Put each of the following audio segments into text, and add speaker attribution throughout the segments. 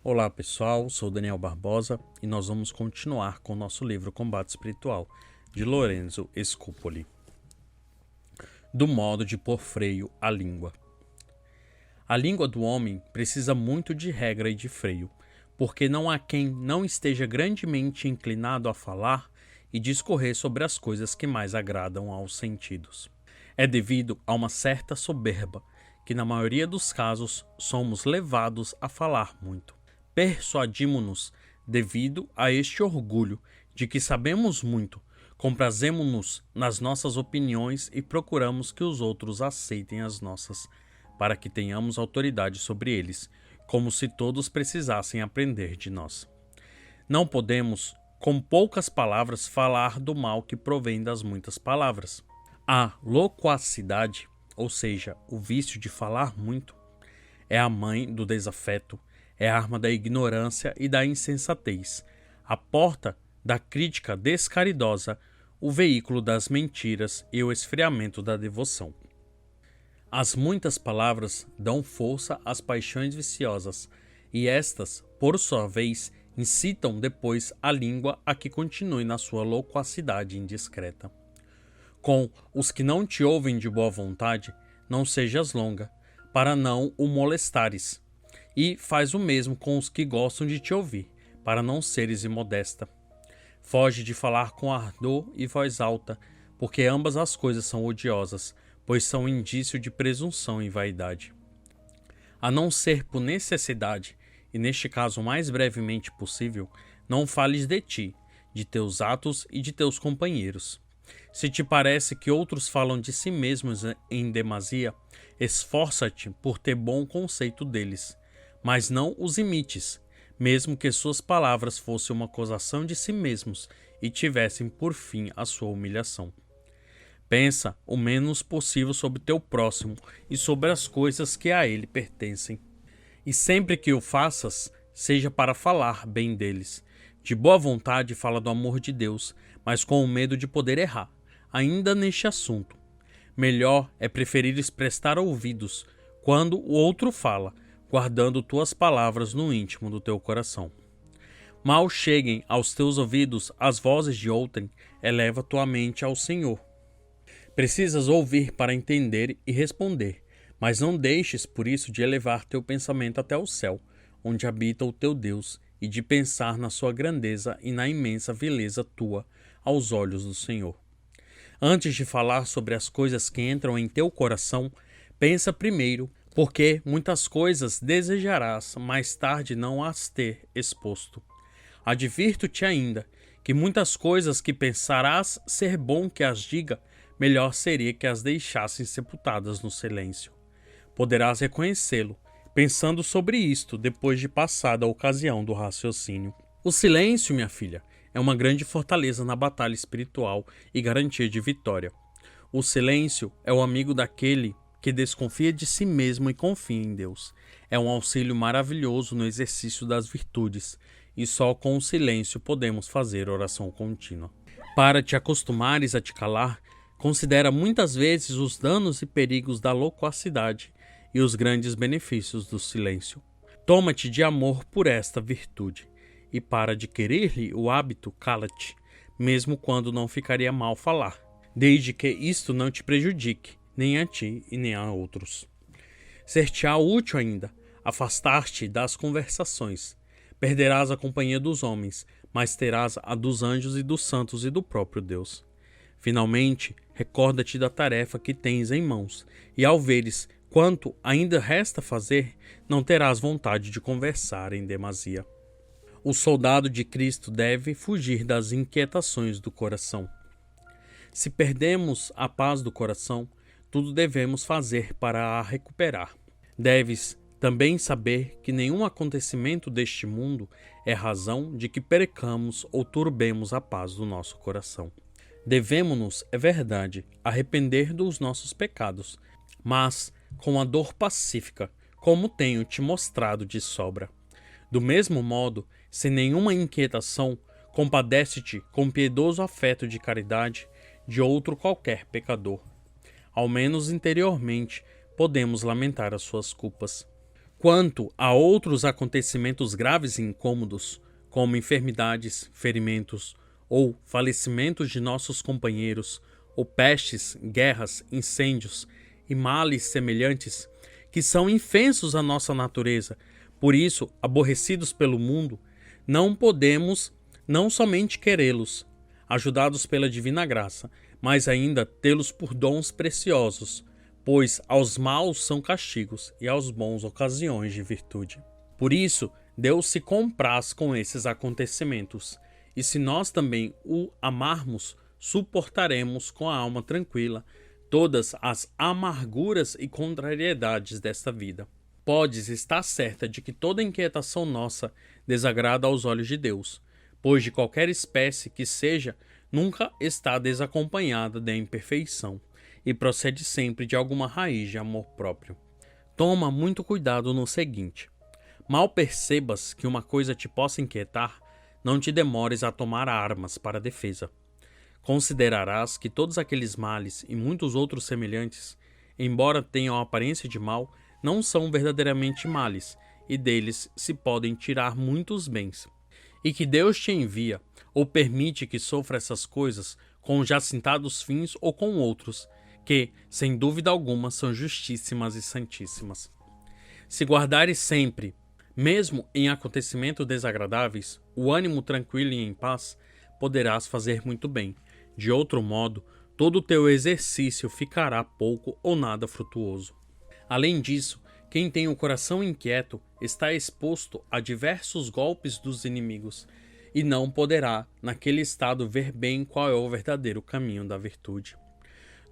Speaker 1: Olá pessoal, sou Daniel Barbosa e nós vamos continuar com o nosso livro Combate Espiritual, de Lorenzo Scupoli. Do modo de pôr freio à língua. A língua do homem precisa muito de regra e de freio, porque não há quem não esteja grandemente inclinado a falar e discorrer sobre as coisas que mais agradam aos sentidos. É devido a uma certa soberba que na maioria dos casos somos levados a falar muito. Persuadimo-nos devido a este orgulho de que sabemos muito, comprazemo-nos nas nossas opiniões e procuramos que os outros aceitem as nossas, para que tenhamos autoridade sobre eles, como se todos precisassem aprender de nós. Não podemos, com poucas palavras, falar do mal que provém das muitas palavras. A loquacidade, ou seja, o vício de falar muito, é a mãe do desafeto, é a arma da ignorância e da insensatez, a porta da crítica descaridosa, o veículo das mentiras e o esfriamento da devoção. As muitas palavras dão força às paixões viciosas, e estas, por sua vez, incitam depois a língua a que continue na sua loquacidade indiscreta. Com os que não te ouvem de boa vontade, não sejas longa, para não o molestares, e faz o mesmo com os que gostam de te ouvir, para não seres imodesta. Foge de falar com ardor e voz alta, porque ambas as coisas são odiosas, pois são indício de presunção e vaidade. A não ser por necessidade, e neste caso o mais brevemente possível, não fales de ti, de teus atos e de teus companheiros. Se te parece que outros falam de si mesmos em demasia, esforça-te por ter bom conceito deles, mas não os imites, mesmo que suas palavras fossem uma acusação de si mesmos e tivessem por fim a sua humilhação. Pensa o menos possível sobre teu próximo e sobre as coisas que a ele pertencem. E sempre que o faças, seja para falar bem deles. De boa vontade fala do amor de Deus, mas com o medo de poder errar, ainda neste assunto. Melhor é preferires prestar ouvidos quando o outro fala, guardando tuas palavras no íntimo do teu coração. Mal cheguem aos teus ouvidos as vozes de outrem, eleva tua mente ao Senhor. Precisas ouvir para entender e responder, mas não deixes por isso de elevar teu pensamento até o céu, onde habita o teu Deus, e de pensar na sua grandeza e na imensa vileza tua aos olhos do Senhor. Antes de falar sobre as coisas que entram em teu coração, pensa primeiro, porque muitas coisas desejarás mais tarde não as ter exposto. Advirto-te ainda que muitas coisas que pensarás ser bom que as diga, melhor seria que as deixassem sepultadas no silêncio. Poderás reconhecê-lo, pensando sobre isto depois de passada a ocasião do raciocínio. O silêncio, minha filha, é uma grande fortaleza na batalha espiritual e garantia de vitória. O silêncio é o amigo daquele que desconfia de si mesmo e confia em Deus. É um auxílio maravilhoso no exercício das virtudes, e só com o silêncio podemos fazer oração contínua. Para te acostumares a te calar, considera muitas vezes os danos e perigos da loquacidade e os grandes benefícios do silêncio. Toma-te de amor por esta virtude, e para adquirir-lhe o hábito, cala-te, mesmo quando não ficaria mal falar, desde que isto não te prejudique, nem a ti e nem a outros. Ser-te-á útil ainda afastar-te das conversações. Perderás a companhia dos homens, mas terás a dos anjos e dos santos e do próprio Deus. Finalmente, recorda-te da tarefa que tens em mãos, e ao veres quanto ainda resta fazer, não terás vontade de conversar em demasia. O soldado de Cristo deve fugir das inquietações do coração. Se perdemos a paz do coração, tudo devemos fazer para a recuperar. Deves também saber que nenhum acontecimento deste mundo é razão de que perecamos ou turbemos a paz do nosso coração. Devemo-nos, é verdade, arrepender dos nossos pecados, mas com a dor pacífica, como tenho te mostrado de sobra. Do mesmo modo, sem nenhuma inquietação, compadece-te com piedoso afeto de caridade de outro qualquer pecador. Ao menos interiormente, podemos lamentar as suas culpas. Quanto a outros acontecimentos graves e incômodos, como enfermidades, ferimentos ou falecimentos de nossos companheiros, ou pestes, guerras, incêndios e males semelhantes, que são infensos à nossa natureza, por isso aborrecidos pelo mundo, não podemos não somente querê-los, ajudados pela divina graça, mas ainda tê-los por dons preciosos, pois aos maus são castigos e aos bons ocasiões de virtude. Por isso, Deus se compraz com esses acontecimentos, e se nós também o amarmos, suportaremos com a alma tranquila todas as amarguras e contrariedades desta vida. Podes estar certa de que toda inquietação nossa desagrada aos olhos de Deus, pois de qualquer espécie que seja, nunca está desacompanhada da imperfeição, e procede sempre de alguma raiz de amor próprio. Toma muito cuidado no seguinte: mal percebas que uma coisa te possa inquietar, não te demores a tomar armas para a defesa. Considerarás que todos aqueles males e muitos outros semelhantes, embora tenham a aparência de mal, não são verdadeiramente males, e deles se podem tirar muitos bens. E que Deus te envia, ou permite que sofra essas coisas, com já citados fins ou com outros, que, sem dúvida alguma, são justíssimas e santíssimas. Se guardares sempre, mesmo em acontecimentos desagradáveis, o ânimo tranquilo e em paz, poderás fazer muito bem. De outro modo, todo o teu exercício ficará pouco ou nada frutuoso. Além disso, quem tem o coração inquieto está exposto a diversos golpes dos inimigos e não poderá, naquele estado, ver bem qual é o verdadeiro caminho da virtude.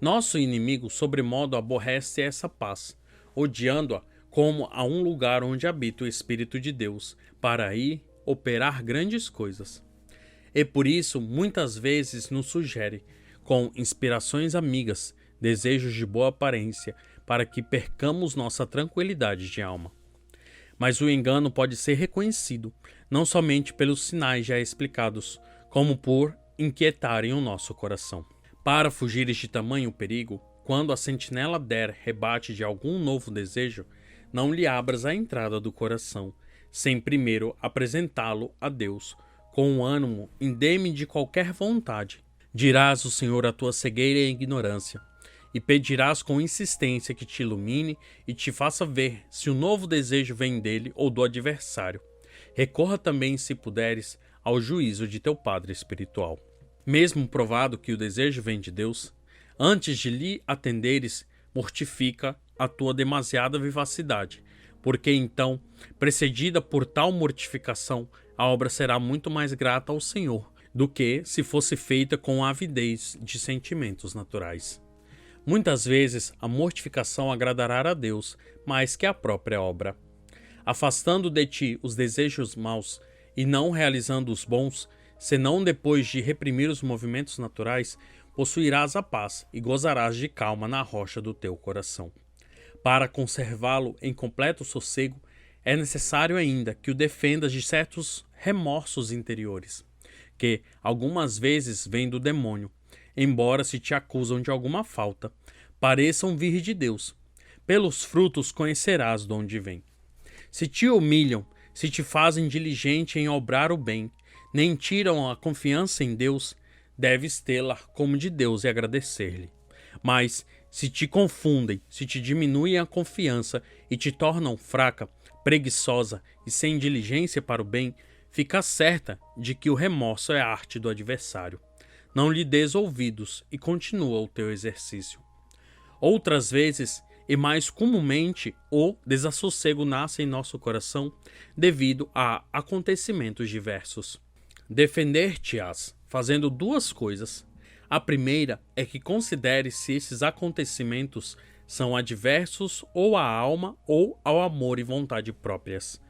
Speaker 1: Nosso inimigo sobremodo aborrece essa paz, odiando-a como a um lugar onde habita o Espírito de Deus, para aí operar grandes coisas. E por isso, muitas vezes nos sugere, com inspirações amigas, desejos de boa aparência, para que percamos nossa tranquilidade de alma. Mas o engano pode ser reconhecido, não somente pelos sinais já explicados, como por inquietarem o nosso coração. Para fugires de tamanho perigo, quando a sentinela der rebate de algum novo desejo, não lhe abras a entrada do coração, sem primeiro apresentá-lo a Deus, com um ânimo indeme de qualquer vontade. Dirás ao Senhor a tua cegueira e ignorância, e pedirás com insistência que te ilumine e te faça ver se o novo desejo vem dele ou do adversário. Recorra também, se puderes, ao juízo de teu padre espiritual. Mesmo provado que o desejo vem de Deus, antes de lhe atenderes, mortifica a tua demasiada vivacidade, porque então, precedida por tal mortificação, a obra será muito mais grata ao Senhor do que se fosse feita com avidez de sentimentos naturais. Muitas vezes a mortificação agradará a Deus mais que a própria obra. Afastando de ti os desejos maus e não realizando os bons, senão depois de reprimir os movimentos naturais, possuirás a paz e gozarás de calma na rocha do teu coração. Para conservá-lo em completo sossego, é necessário ainda que o defendas de certos remorsos interiores, que algumas vezes vêm do demônio, embora se te acusam de alguma falta, pareçam vir de Deus. Pelos frutos conhecerás de onde vem. Se te humilham, se te fazem diligente em obrar o bem, nem tiram a confiança em Deus, deves tê-la como de Deus e agradecer-lhe. Mas, se te confundem, se te diminuem a confiança e te tornam fraca, preguiçosa e sem diligência para o bem, fica certa de que o remorso é a arte do adversário. Não lhe dês ouvidos e continua o teu exercício. Outras vezes, e mais comumente, o desassossego nasce em nosso coração devido a acontecimentos diversos. Defender-te-ás fazendo duas coisas. A primeira é que consideres se esses acontecimentos são adversos ou à alma ou ao amor e vontade próprias.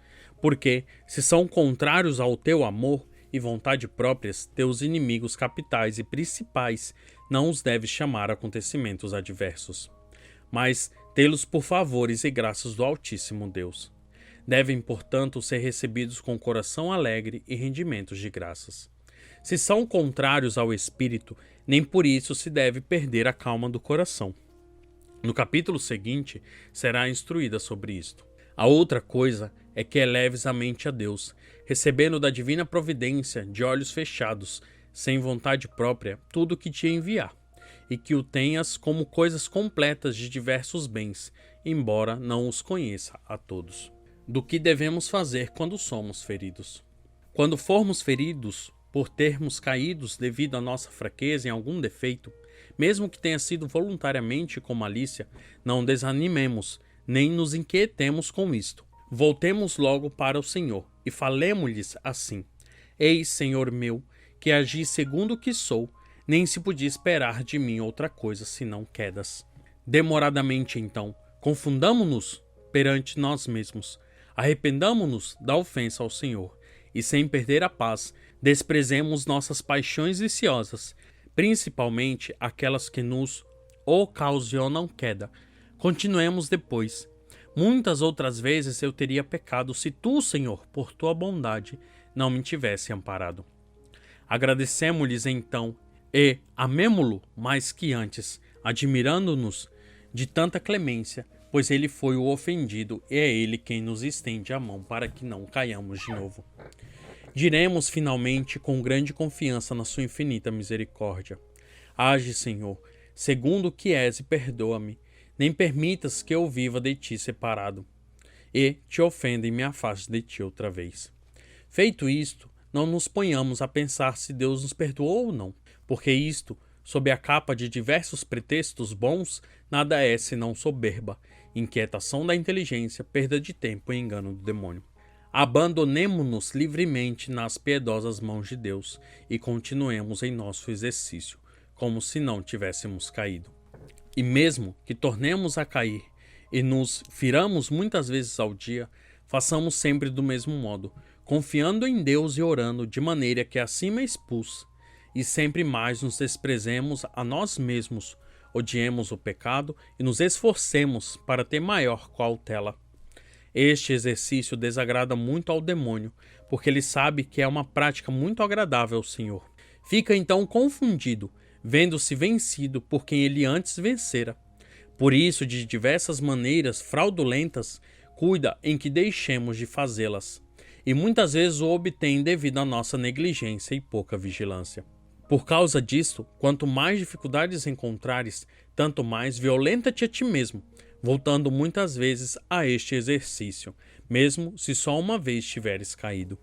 Speaker 1: Porque, se são contrários ao teu amor e vontade próprias, teus inimigos capitais e principais não os deves chamar acontecimentos adversos, mas tê-los por favores e graças do Altíssimo Deus. Devem, portanto, ser recebidos com coração alegre e rendimentos de graças. Se são contrários ao espírito, nem por isso se deve perder a calma do coração. No capítulo seguinte, será instruída sobre isto. A outra coisa é que eleves a mente a Deus, recebendo da divina providência, de olhos fechados, sem vontade própria, tudo o que te enviar, e que o tenhas como coisas completas de diversos bens, embora não os conheça a todos. Do que devemos fazer quando somos feridos? Quando formos feridos por termos caídos devido à nossa fraqueza em algum defeito, mesmo que tenha sido voluntariamente com malícia, não desanimemos, nem nos inquietemos com isto. Voltemos logo para o Senhor e falemo-lhes assim: Eis, Senhor meu, que agi segundo o que sou, nem se podia esperar de mim outra coisa senão quedas. Demoradamente, então, confundamo-nos perante nós mesmos, arrependamo-nos da ofensa ao Senhor, e sem perder a paz, desprezemos nossas paixões viciosas, principalmente aquelas que nos ocasionam queda. Continuemos depois. Muitas outras vezes eu teria pecado se tu, Senhor, por tua bondade, não me tivesse amparado. Agradecemo-lhes então e amemo-lo mais que antes, admirando-nos de tanta clemência, pois ele foi o ofendido e é ele quem nos estende a mão para que não caiamos de novo. Diremos finalmente com grande confiança na sua infinita misericórdia: Age, Senhor, segundo o que és e perdoa-me. Nem permitas que eu viva de ti separado, e te ofenda e me afaste de ti outra vez. Feito isto, não nos ponhamos a pensar se Deus nos perdoou ou não, porque isto, sob a capa de diversos pretextos bons, nada é senão soberba, inquietação da inteligência, perda de tempo e engano do demônio. Abandonemo-nos livremente nas piedosas mãos de Deus e continuemos em nosso exercício, como se não tivéssemos caído. E mesmo que tornemos a cair e nos firamos muitas vezes ao dia, façamos sempre do mesmo modo, confiando em Deus e orando de maneira que acima expus, e sempre mais nos desprezemos a nós mesmos, odiemos o pecado e nos esforcemos para ter maior cautela. Este exercício desagrada muito ao demônio, porque ele sabe que é uma prática muito agradável ao Senhor. Fica então confundido, vendo-se vencido por quem ele antes vencera. Por isso, de diversas maneiras fraudulentas, cuida em que deixemos de fazê-las, e muitas vezes o obtém devido à nossa negligência e pouca vigilância. Por causa disto, quanto mais dificuldades encontrares, tanto mais violenta-te a ti mesmo, voltando muitas vezes a este exercício, mesmo se só uma vez tiveres caído.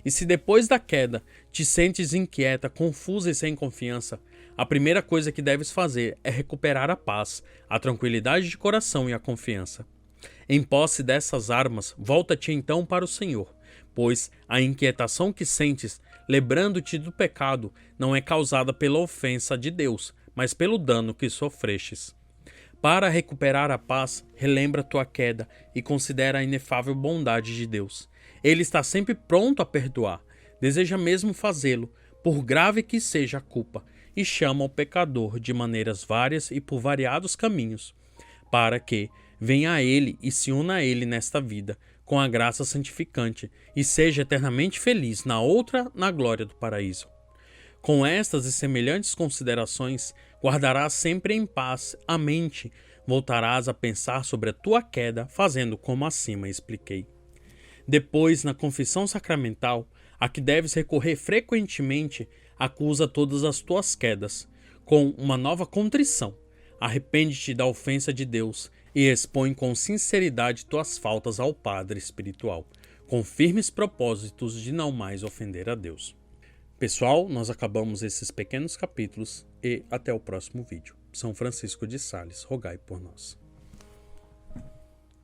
Speaker 1: E se depois da queda te sentes inquieta, confusa e sem confiança, a primeira coisa que deves fazer é recuperar a paz, a tranquilidade de coração e a confiança. Em posse dessas armas, volta-te então para o Senhor, pois a inquietação que sentes, lembrando-te do pecado, não é causada pela ofensa de Deus, mas pelo dano que sofrestes. Para recuperar a paz, relembra tua queda e considera a inefável bondade de Deus. Ele está sempre pronto a perdoar, deseja mesmo fazê-lo, por grave que seja a culpa, e chama o pecador de maneiras várias e por variados caminhos, para que venha a ele e se una a ele nesta vida, com a graça santificante, e seja eternamente feliz na outra, na glória do paraíso. Com estas e semelhantes considerações, guardarás sempre em paz a mente, voltarás a pensar sobre a tua queda, fazendo como acima expliquei. Depois, na confissão sacramental, a que deves recorrer frequentemente, acusa todas as tuas quedas, com uma nova contrição. Arrepende-te da ofensa de Deus e expõe com sinceridade tuas faltas ao Padre espiritual, com firmes propósitos de não mais ofender a Deus. Pessoal, nós acabamos esses pequenos capítulos e até o próximo vídeo. São Francisco de Sales, rogai por nós.